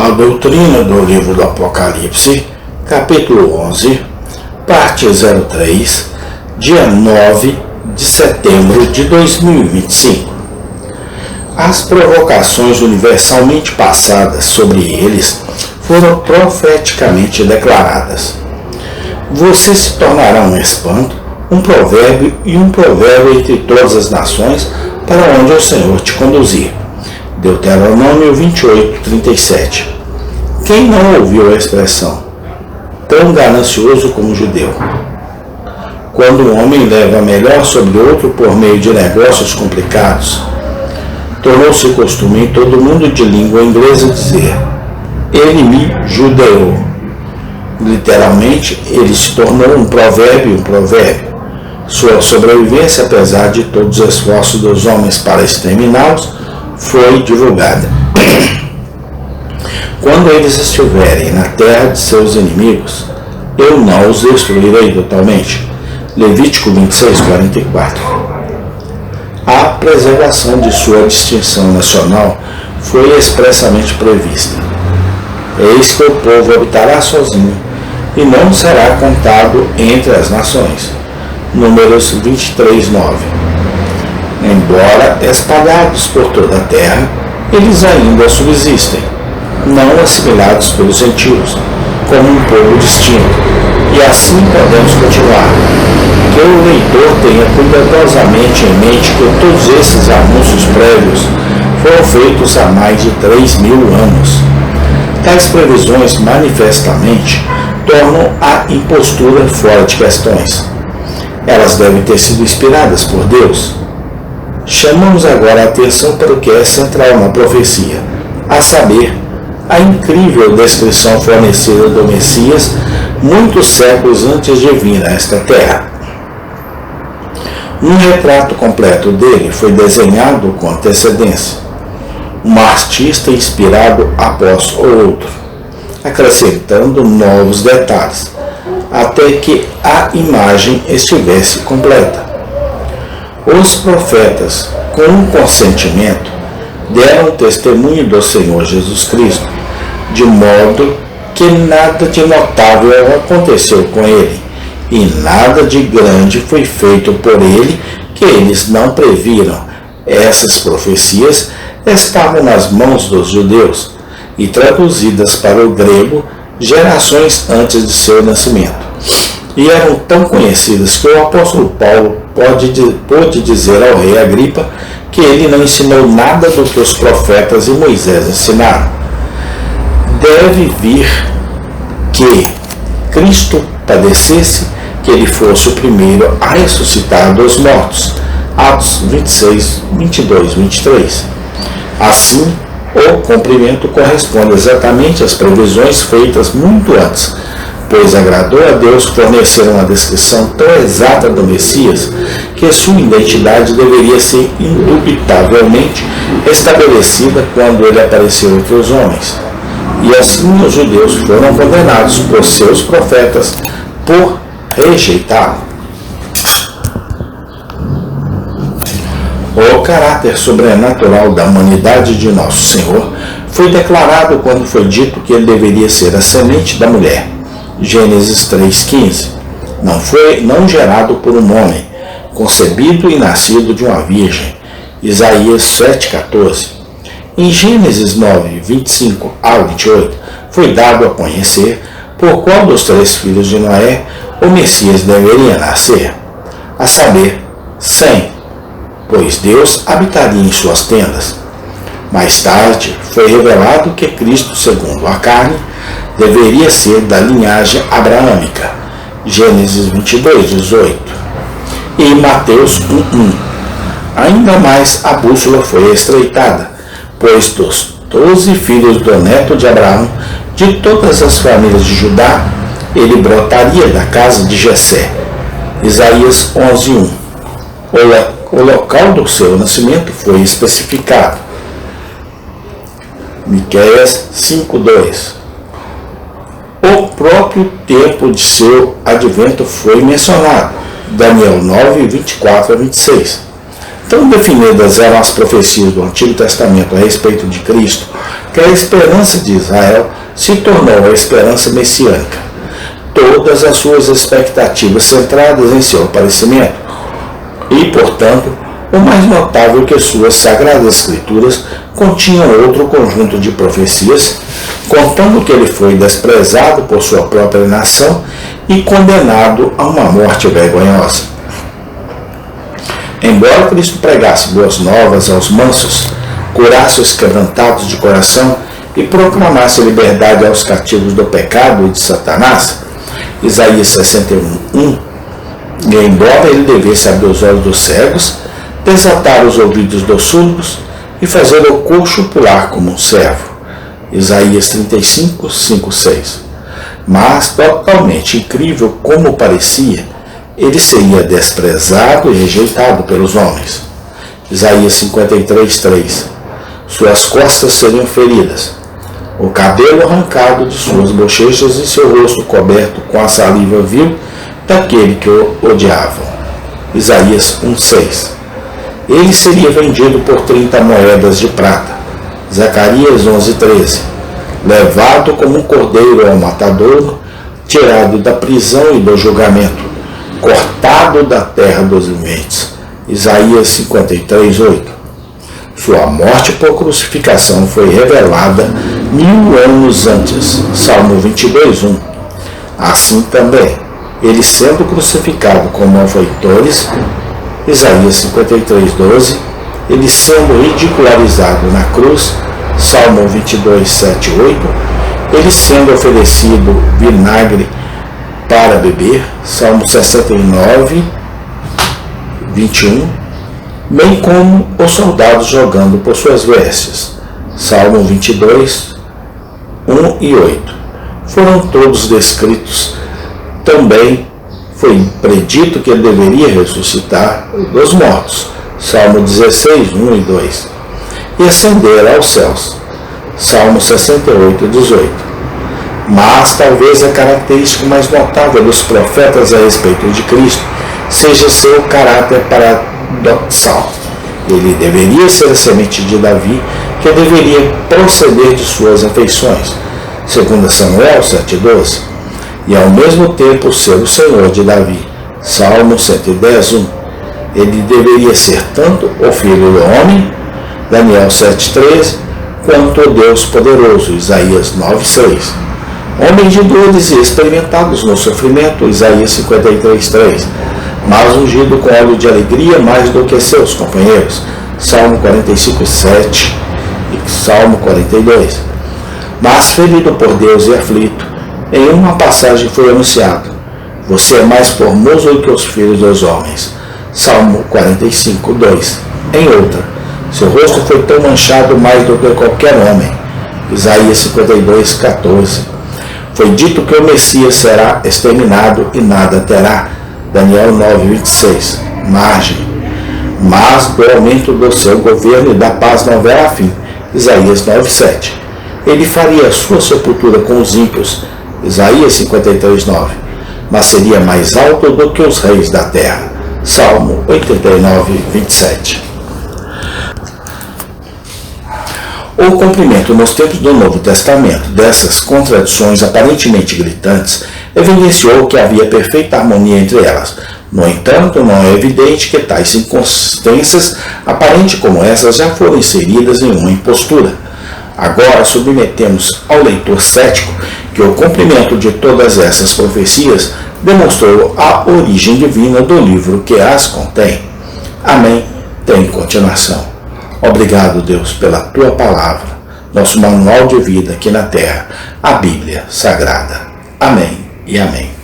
A doutrina do livro do Apocalipse, capítulo 11, parte 03, dia 9 de setembro de 2025. As provocações universalmente passadas sobre eles foram profeticamente declaradas. Você se tornará um espanto, um provérbio e um provérbio entre todas as nações para onde o Senhor te conduzir. Deuteronômio 28, 37. Quem não ouviu a expressão, tão ganancioso como o judeu? Quando um homem leva melhor sobre outro por meio de negócios complicados, tornou-se costume em todo mundo de língua inglesa dizer, ele me judeou. Literalmente, ele se tornou um provérbio. Sua sobrevivência, apesar de todos os esforços dos homens para exterminá-los, foi divulgada. Quando eles estiverem na terra de seus inimigos, eu não os destruirei totalmente. Levítico 26, 44. A preservação de sua distinção nacional foi expressamente prevista. Eis que o povo habitará sozinho, e não será contado entre as nações. Números 23, 9. Embora espalhados por toda a terra, eles ainda subsistem, não assimilados pelos gentios, como um povo distinto. E assim podemos continuar. Que o leitor tenha cuidadosamente em mente que todos esses anúncios prévios foram feitos há mais de 3.000 anos. Tais previsões manifestamente tornam a impostura fora de questões. Elas devem ter sido inspiradas por Deus. Chamamos agora a atenção para o que é central na profecia, a saber, a incrível descrição fornecida do Messias muitos séculos antes de vir a esta terra. Um retrato completo dele foi desenhado com antecedência. Um artista inspirado após o outro, acrescentando novos detalhes, até que a imagem estivesse completa. Os profetas, com um consentimento, deram testemunho do Senhor Jesus Cristo, de modo que nada de notável aconteceu com ele, e nada de grande foi feito por ele que eles não previram. Essas profecias estavam nas mãos dos judeus e traduzidas para o grego gerações antes de seu nascimento. E eram tão conhecidas que o apóstolo Paulo pôde dizer ao rei Agripa que ele não ensinou nada do que os profetas e Moisés ensinaram. Deve vir que Cristo padecesse, que ele fosse o primeiro a ressuscitar dos mortos. Atos 26, 22, 23. Assim, o cumprimento corresponde exatamente às previsões feitas muito antes, pois agradou a Deus fornecer uma descrição tão exata do Messias que sua identidade deveria ser indubitavelmente estabelecida quando ele apareceu entre os homens. E assim os judeus foram condenados por seus profetas por rejeitá-lo. O caráter sobrenatural da humanidade de Nosso Senhor foi declarado quando foi dito que ele deveria ser a semente da mulher. Gênesis 3,15. Não gerado por um homem, concebido e nascido de uma virgem. Isaías 7,14. Em Gênesis 9, 25 a 28, foi dado a conhecer por qual dos 3 filhos de Noé o Messias deveria nascer, a saber, Sem, pois Deus habitaria em suas tendas. Mais tarde, foi revelado que Cristo, segundo a carne, deveria ser da linhagem abraâmica. Gênesis 22, 18. E em Mateus 1:1. Ainda mais a bússola foi estreitada, pois dos 12 filhos do neto de Abraão, de todas as famílias de Judá, ele brotaria da casa de Jessé. Isaías 11:1. O local do seu nascimento foi especificado. Miqueias 5:2. O próprio tempo de seu advento foi mencionado. Daniel 9, 24 a 26. Tão definidas eram as profecias do Antigo Testamento a respeito de Cristo, que a esperança de Israel se tornou a esperança messiânica. Todas as suas expectativas centradas em seu aparecimento, e, portanto, o mais notável que suas sagradas escrituras continham outro conjunto de profecias, contando que ele foi desprezado por sua própria nação e condenado a uma morte vergonhosa. Embora Cristo pregasse boas novas aos mansos, curasse os quebrantados de coração e proclamasse liberdade aos cativos do pecado e de Satanás, Isaías 61:1, e embora ele devesse abrir os olhos dos cegos, desatar os ouvidos dos surdos e fazer o coxo pular como um servo, Isaías 35:5-6. Mas, totalmente incrível como parecia, ele seria desprezado e rejeitado pelos homens, Isaías 53:3. Suas costas seriam feridas, o cabelo arrancado de suas bochechas e seu rosto coberto com a saliva vil daquele que o odiavam, Isaías 1:6. Ele seria vendido por 30 moedas de prata, Zacarias 11:13. Levado como um cordeiro ao matadouro, tirado da prisão e do julgamento, cortado da terra dos viventes, Isaías 53:8. Sua morte por crucificação foi revelada 1000 anos antes, Salmo 22:1. Assim também, ele sendo crucificado com malfeitores, Isaías 53:12, ele sendo ridicularizado na cruz, Salmo 22:7-8, ele sendo oferecido vinagre para beber, Salmo 69:21, bem como os soldados jogando por suas vestes, Salmo 22:1 e 8. Foram todos descritos. Também foi predito que ele deveria ressuscitar dos mortos, Salmo 16:1 e 2, e ascender aos céus, Salmo 68:18. Mas talvez a característica mais notável dos profetas a respeito de Cristo seja seu caráter paradoxal. Ele deveria ser a semente de Davi, que deveria proceder de suas afeições, segundo Samuel 7:12, e ao mesmo tempo ser o Senhor de Davi, Salmo 110:1. Ele deveria ser tanto o Filho do Homem, Daniel 7:13, quanto o Deus poderoso, Isaías 9:6. Homem de dores e experimentados no sofrimento, Isaías 53:3. Mas ungido com óleo de alegria mais do que seus companheiros, Salmo 45:7 e Salmo 42. Mas ferido por Deus e aflito, em uma passagem foi anunciado: você é mais formoso do que os filhos dos homens, Salmo 45:2. Em outra, seu rosto foi tão manchado mais do que qualquer homem, Isaías 52:14. Foi dito que o Messias será exterminado e nada terá, Daniel 9:26. Margem. Mas do aumento do seu governo e da paz não haverá fim, Isaías 9:7. Ele faria a sua sepultura com os ímpios, Isaías 53:9. Mas seria mais alto do que os reis da terra, Salmo 89:27. O cumprimento nos tempos do Novo Testamento dessas contradições aparentemente gritantes evidenciou que havia perfeita harmonia entre elas. No entanto, não é evidente que tais inconsistências aparentes como essas já foram inseridas em uma impostura. Agora submetemos ao leitor cético que o cumprimento de todas essas profecias demonstrou a origem divina do livro que as contém. Amém. Tem continuação. Obrigado, Deus, pela Tua Palavra, nosso manual de vida aqui na Terra, a Bíblia Sagrada. Amém e amém.